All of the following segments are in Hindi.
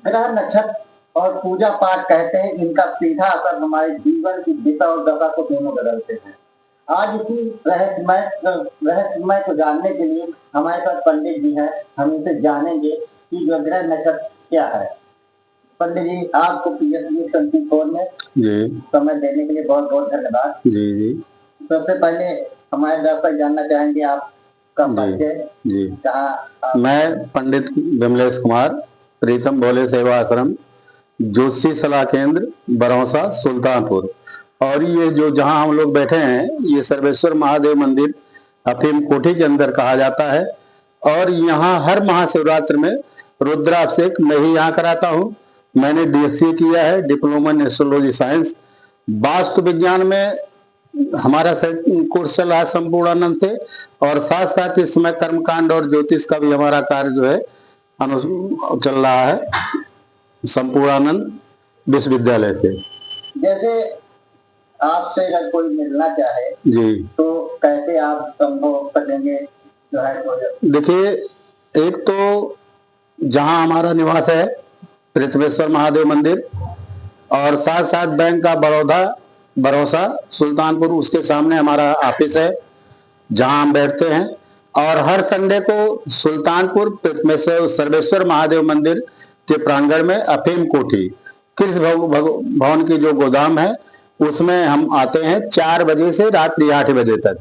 ग्रह नक्षत्र और पूजा पाठ कहते हैं, इनका सीधा असर हमारे जीवन की दिशा और दशा को दोनों बदलते हैं। आज इसी रहस्यमय को जानने के लिए हमारे साथ पंडित जी हैं। हम इनसे जानेंगे कि जो ग्रह नक्षत्र क्या है। पंडित जी, आपको पीएससी 24 में जी समय देने के लिए बहुत बहुत धन्यवाद। जी जी सबसे पहले हमारे दर्शक जानना चाहेंगे आपका परिचय। जी मैं पंडित विमलेश कुमार, प्रीतम भोले सेवा आश्रम, ज्योतिषी सलाह केंद्र, बरौसा, सुल्तानपुर। और ये जो जहां हम लोग बैठे हैं, ये सर्वेश्वर महादेव मंदिर अफीम कोठी के अंदर कहा जाता है। और यहाँ हर महाशिवरात्रि में रुद्राभिषेक मैं ही यहाँ कराता हूँ। मैंने डीएससी किया है, diploma in astrology science. Vastu विज्ञान में हमारा कोर्स चल रहा है संपूर्णानंद से, और साथ साथ इसमें कर्मकांड और ज्योतिष का भी हमारा कार्य जो है चल रहा है संपूर्णानंद विश्वविद्यालय से। जैसे आपसे अगर कोई मिलना चाहे जी तो कैसे आप संभव करेंगे जो है? देखिए, एक तो जहां हमारा निवास है पृथ्वेश्वर महादेव मंदिर, और साथ साथ बैंक का बड़ौदा भरोसा सुल्तानपुर, उसके सामने हमारा ऑफिस है जहां हम बैठते हैं। और हर संडे को सुल्तानपुर सर्वेश्वर महादेव मंदिर के प्रांगण में अफीम कोठी कृष्ण भवन की जो गोदाम है, उसमें हम आते हैं 4 बजे से रात्रि 8 बजे तक।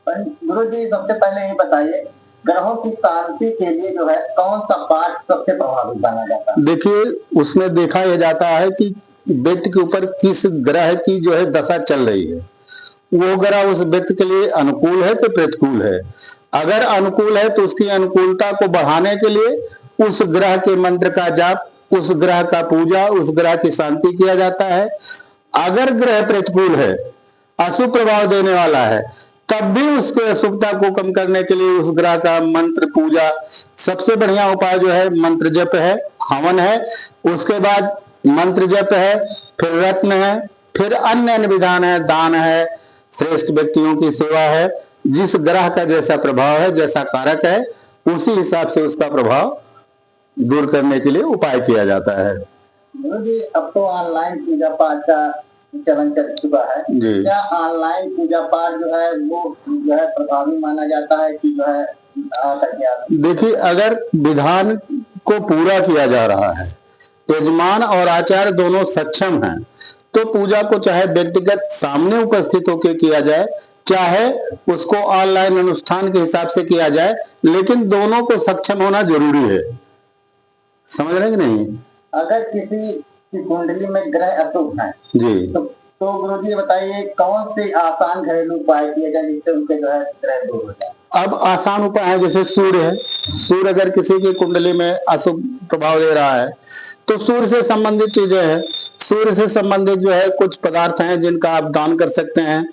गुरु जी, सबसे पहले ये बताइए, ग्रहों की शांति के लिए जो है कौन सा पाठ सबसे प्रभावी माना जाता है? देखिए, उसमें देखा यह जाता है कि व्यक्ति के ऊपर किस ग्रह की जो है दशा चल रही है, वो ग्रह उस व्यक्ति के लिए अनुकूल है कि प्रतिकूल है। अगर अनुकूल है तो उसकी अनुकूलता को बढ़ाने के लिए उस ग्रह के मंत्र का जाप, उस ग्रह का पूजा, उस ग्रह की शांति किया जाता है। अगर ग्रह प्रतिकूल है, अशुभ प्रभाव देने वाला है, तब भी उसके अशुभता को कम करने के लिए उस ग्रह का मंत्र पूजा, सबसे बढ़िया उपाय जो है मंत्र जप है, हवन है, उसके बाद मंत्र जप है, फिर रत्न है, फिर अन्य विधान है, दान है, श्रेष्ठ व्यक्तियों की सेवा है। जिस ग्रह का जैसा प्रभाव है, जैसा कारक है, उसी हिसाब से उसका प्रभाव दूर करने के लिए उपाय किया जाता है। गुरु जी, अब तो ऑनलाइन पूजा पाठ का चलन चल चुका है। क्या ऑनलाइन पूजा पाठ जो है वो जो है प्रभावी माना जाता है कि जो है? देखिए, अगर विधान को पूरा किया जा रहा है, यजमान और आचार्य दोनों सक्षम हैं, तो पूजा को चाहे व्यक्तिगत सामने उपस्थित होकर किया जाए, चाहे उसको ऑनलाइन अनुष्ठान के हिसाब से किया जाए, लेकिन दोनों को सक्षम होना जरूरी है। समझ रहे कि नहीं? अगर किसी की कुंडली में ग्रह अशुभ है जी, तो गुरु जी बताइए कौन से आसान घरेलू उपाय किए जाए जिससे उनके जो है ग्रह दूर हो जाए? अब आसान उपाय है, जैसे सूर्य है। सूर्य अगर किसी की कुंडली में अशुभ प्रभाव दे रहा है तो सूर्य से संबंधित चीजें हैं, सूर्य से संबंधित जो है कुछ पदार्थ हैं जिनका आप दान कर सकते हैं।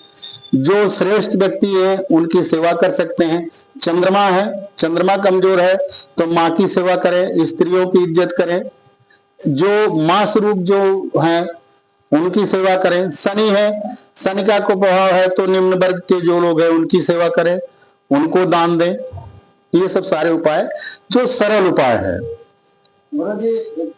जो श्रेष्ठ व्यक्ति हैं उनकी सेवा कर सकते हैं। चंद्रमा है, चंद्रमा कमजोर है तो माँ की सेवा करें, स्त्रियों की इज्जत करें, जो माँ स्वरूप जो हैं उनकी सेवा करें। शनि है, शनि का को प्रभाव है तो निम्न वर्ग के जो लोग हैं उनकी सेवा करें, उनको दान दें। ये सब सारे उपाय जो सरल उपाय है। गुरु जी,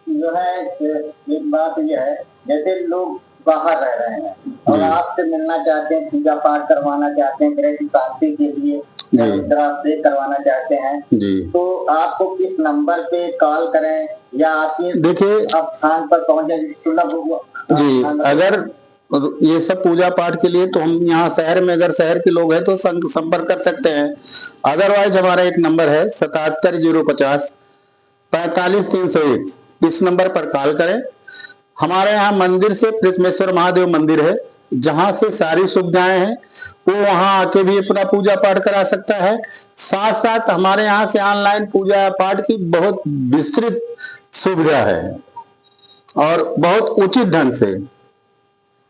जो है एक बात यह है, जैसे लोग बाहर रह रहे हैं और आपसे मिलना चाहते हैं, पूजा पाठ करवाना चाहते हैं, ग्रह की शांति के लिए से करवाना चाहते हैं, तो आपको किस नंबर पे कॉल करें या आपके देखिए आप स्थान पर पहुंचे सुलभ? जी, अगर ये सब पूजा पाठ के लिए तो हम यहाँ शहर में, अगर शहर के लोग हैं तो संपर्क कर सकते हैं। अदरवाइज हमारा एक नंबर है 77 050 45 301, इस नंबर पर कॉल करें। हमारे यहाँ मंदिर से पृथ्वेश्वर महादेव मंदिर है, जहां से सारी सुविधाएं हैं, वो वहां आके भी अपना पूजा पाठ करा सकता है। साथ साथ हमारे यहाँ से ऑनलाइन पूजा पाठ की बहुत विस्तृत सुविधा है और बहुत उचित ढंग से।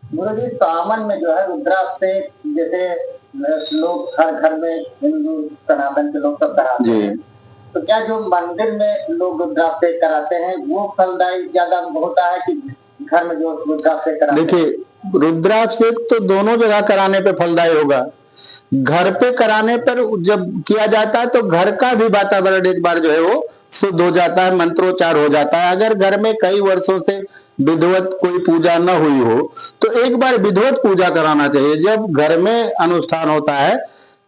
गुरु जी, सावन में जो है रुद्राभिषेक जैसे लोग हर घर में हिंदू सनातन के लोग सब कराते हैं, तो क्या जो मंदिर में लोग रुद्राभिषेक कराते हैं वो फलदायी ज्यादा होता है कि घर में जो रुद्राभिषेक कराते हैं? देखिए, रुद्राभिषेक तो दोनों जगह कराने पे फलदायी होगा। घर पे कराने पर जब किया जाता है तो घर का भी वातावरण एक बार जो है वो शुद्ध हो जाता है, मंत्रोच्चार हो जाता है। अगर घर में कई वर्षों से विधिवत कोई पूजा न हुई हो तो एक बार विधिवत पूजा कराना चाहिए। जब घर में अनुष्ठान होता है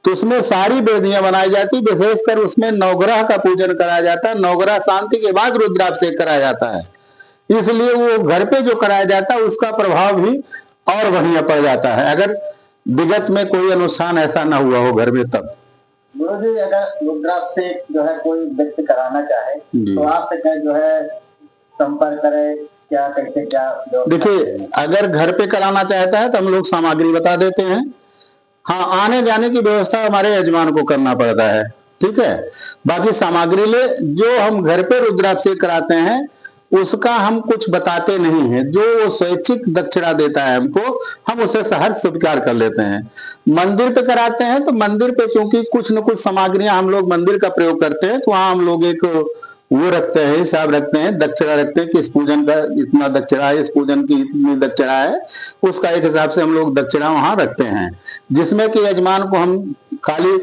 तो उसमें सारी वेदियां बनाई जाती, विशेषकर उसमें नवग्रह का पूजन कराया जाता है। नवग्रह शांति के बाद रुद्राभिषेक कराया जाता है, इसलिए वो घर पे जो कराया जाता है उसका प्रभाव भी और बढ़िया पड़ जाता है, अगर विगत में कोई अनुष्ठान ऐसा ना हुआ हो घर में तब। गुरु जी, अगर रुद्राभिषेक जो है कोई व्यक्ति कराना चाहे तो आपसे क्या जो है संपर्क करे, क्या कैसे क्या? देखिए, अगर घर पे कराना चाहता है तो हम लोग सामग्री बता देते हैं। हाँ, आने जाने की व्यवस्था हमारे यजमान को करना पड़ता है, ठीक है। बाकी सामग्री ले, जो हम घर पे रुद्राभिषेक कराते हैं उसका हम कुछ बताते नहीं हैं। जो वो स्वैच्छिक दक्षिणा देता है हमको, हम उसे सहर्ष स्वीकार कर लेते हैं। मंदिर पे कराते हैं तो मंदिर पे क्योंकि कुछ न कुछ सामग्रियां हम लोग मंदिर का प्रयोग करते हैं, तो वहां हम लोग एक वो रखते हैं, हिसाब रखते हैं, दक्षिणा रखते हैं कि इस पूजन का इतना दक्षिणा है, इस पूजन की इतनी दक्षिणा है। उसका एक हिसाब से हम लोग दक्षिणा वहां रखते हैं, जिसमें कि यजमान को हम खाली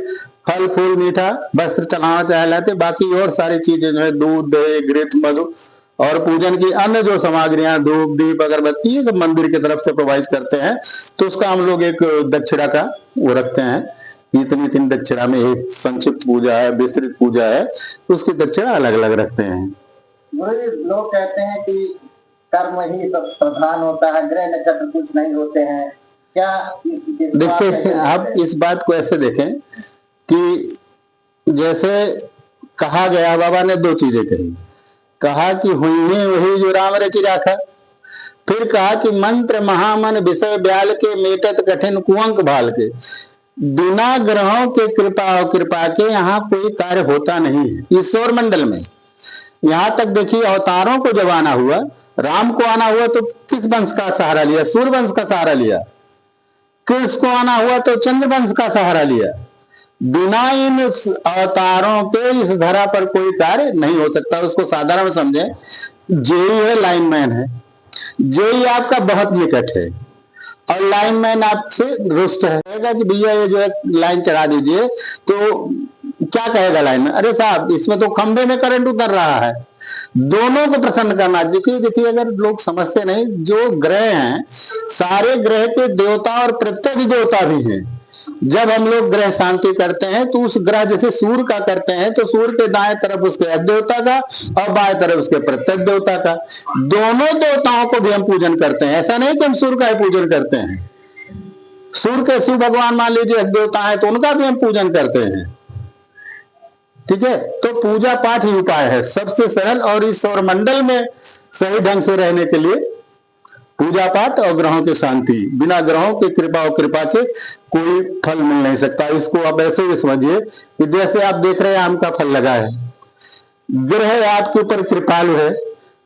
फल फूल मीठा वस्त्र चढ़ाना चाहते, बाकी और सारी चीजें जो है दूध दही घृत मधु और पूजन की अन्य जो सामग्रियां धूप दीप अगरबत्ती ये सब मंदिर की तरफ से प्रोवाइड करते हैं। तो उसका हम लोग एक दक्षिणा का वो रखते हैं, इतनी इतनी दक्षिणा में एक संक्षिप्त पूजा है, विस्तृत पूजा है, तो उसकी दक्षिणा अलग अलग रखते हैं। लोग कहते हैं कि कर्म ही सब प्रधान होता है, ग्रह नक्षत्र कुछ नहीं होते हैं, क्या? देखिए, आप इस बात को ऐसे देखें कि जैसे कहा गया, बाबा ने दो चीजें कहा कि हुई है वही जो राम रचि राखा। फिर कहा कि मंत्र महामन विषय ब्याल के मेटत कठिन कुंक भाल के। बिना ग्रहों के कृपा और कृपा के यहाँ कोई कार्य होता नहीं है ईश्वर मंडल में। यहाँ तक देखिए, अवतारों को जब आना हुआ, राम को आना हुआ तो किस वंश का सहारा लिया? सूर्य वंश का सहारा लिया। कृष्ण को आना हुआ तो चंद्र वंश का सहारा लिया। बिना इन अवतारों के इस धरा पर कोई कार्य नहीं हो सकता। उसको साधारण समझे, जेई है, लाइनमैन है। जेई आपका बहुत निकट है और लाइनमैन आपसे रुष्ट है, कहेगा कि भैया ये जो है लाइन चढ़ा दीजिए, तो क्या कहेगा लाइनमैन? अरे साहब, इसमें तो खंबे में करंट उतर रहा है। दोनों को प्रसन्न करना। देखिए, अगर लोग समझते नहीं, जो ग्रह हैं सारे ग्रह के देवता और प्रत्यक्ष देवता भी हैं। जब हम लोग ग्रह शांति करते हैं तो उस ग्रह, जैसे सूर्य का करते हैं तो सूर्य के दाएं तरफ उसके अधिदेवता का और बाएं तरफ उसके प्रत्यक्ष देवता का, दोनों देवताओं को भी हम पूजन करते हैं। ऐसा नहीं कि हम सूर्य का ही पूजन करते हैं। सूर्य के शिव भगवान मान लीजिए अधिदेवता है तो उनका भी हम पूजन करते हैं, ठीक है। तो पूजा पाठ ही उपाय है सबसे सरल, और इस सौर मंडल में सही ढंग से रहने के लिए पूजा पाठ और ग्रहों की शांति। बिना ग्रहों की कृपा और कृपा के कोई फल मिल नहीं सकता। इसको आप ऐसे ही समझिए कि जैसे आप देख रहे हैं आम का फल लगा है, ग्रह आपके ऊपर कृपालु है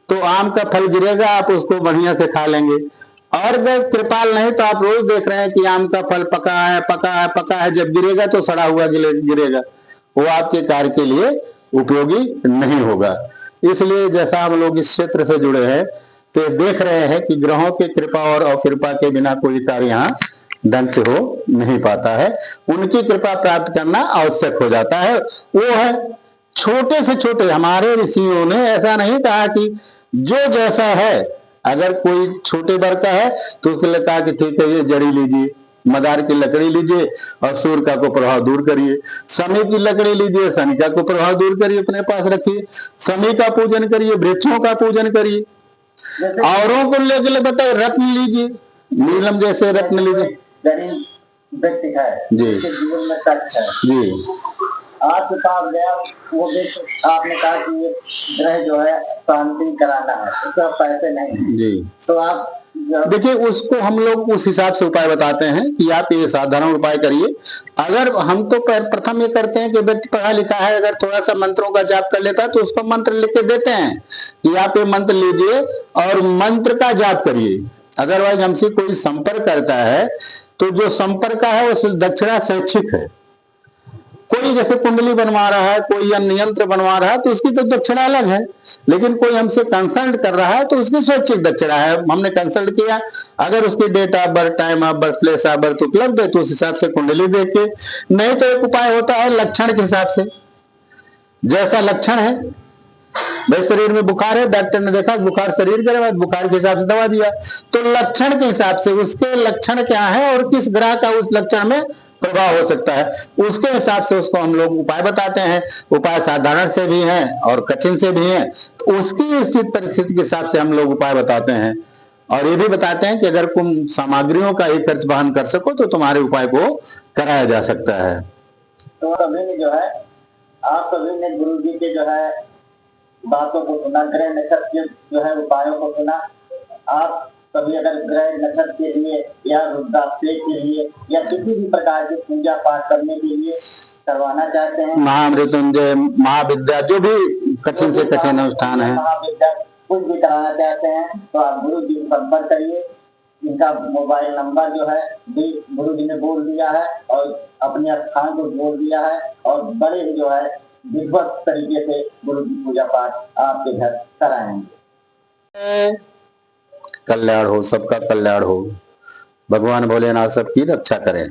तो आम का फल गिरेगा, आप उसको बढ़िया से खा लेंगे। और अगर कृपाल नहीं तो आप रोज देख रहे हैं कि आम का फल पका है पका है पका है, जब गिरेगा तो सड़ा हुआ गिरेगा, वो आपके कार्य के लिए उपयोगी नहीं होगा। इसलिए जैसा हम लोग इस क्षेत्र से जुड़े हैं तो देख रहे हैं कि ग्रहों की कृपा और अकृपा के बिना कोई कार्य यहाँ ढंग से हो नहीं पाता है। उनकी कृपा प्राप्त करना आवश्यक हो जाता है। वो है छोटे से छोटे, हमारे ऋषियों ने ऐसा नहीं कहा कि जो जैसा है, अगर कोई छोटे वर्ग का है तो उसके लिए कहा कि ठीक है ये जड़ी लीजिए, मदार की लकड़ी लीजिए और सूर्य का को प्रभाव दूर करिए। शनि की लकड़ी लीजिए, शनि का को प्रभाव दूर करिए, अपने पास रखिए। शनि का पूजन करिए, वृक्षों का पूजन करिए। औरों को लेकर बताए रत्न लीजिए, नीलम जैसे रत्न लीजिए। गरीब व्यक्ति है जी, जीवन में कष्ट है जी, आपके पास गया, वो देख आपने कहा कि ये ग्रह जो है शांति कराना है, उसका पैसे नहीं जी, तो आप देखिए उसको हम लोग उस हिसाब से उपाय बताते हैं कि आप ये साधारण उपाय करिए। अगर हम तो प्रथम ये करते हैं कि व्यक्ति पढ़ा लिखा है, अगर थोड़ा सा मंत्रों का जाप कर लेता है तो उसको मंत्र लिख के देते हैं कि आप ये मंत्र लीजिए और मंत्र का जाप करिए। अदरवाइज हमसे कोई संपर्क करता है तो जो संपर्क का है वो दक्षिणा स्वैच्छिक है। कोई जैसे कुंडली बनवा रहा है, कोई अन्य यंत्र बनवा रहा है तो उसकी तो दक्षिणा अलग है, लेकिन कोई हमसे कंसल्ट कर रहा है तो उसकी स्वैच्छिक दक्षिणा है। हमने कंसल्ट किया, अगर उसकी date of birth, time of birth, place of birth उपलब्ध है तो उस हिसाब से कुंडली देख के, नहीं तो एक उपाय होता है लक्षण के हिसाब से। जैसा लक्षण है भाई शरीर में बुखार है, डॉक्टर ने देखा बुखार शरीर के बाद बुखार के हिसाब से दवा दिया, तो लक्षण के हिसाब से उसके लक्षण क्या है और किस ग्रह का उस लक्षण में प्रभाव हो सकता है, उसके हिसाब से उसको हम लोग उपाय बताते हैं। उपाय साधारण से भी हैं और कठिन से भी हैं, तो उसकी स्थिति परिस्थिति के हिसाब से हम लोग उपाय बताते हैं। और ये भी बताते हैं कि अगर तुम सामग्रियों का ही खर्च वहन कर सको तो तुम्हारे उपाय को कराया जा सकता है। तो सभी ने जो है, आप सभी ने गुरु जी के जो है बातों को सुना, ग्रह नक्षत्र के जो है उपायों को सुना। आप सभी अगर ग्रह नक्षत्र के लिए या रुद्राभिषेक के लिए या किसी भी प्रकार की पूजा पाठ करने के लिए करवाना चाहते हैं, महामृत्युंजय, महाविद्या, जो भी कठिन से कठिन अनुष्ठान है, महाविद्या कुछ भी कराना चाहते हैं, तो आप गुरु जी को संपर्क करिए। इनका मोबाइल नंबर जो है भी गुरु जी ने बोल दिया है और अपने स्थान को बोल दिया है, और बड़े ही जो है विधिवत तरीके से गुरु जी पूजा पाठ आपके घर कराएंगे। कल्याण हो, सबका कल्याण हो, भगवान भोलेनाथ सबकी रक्षा करें।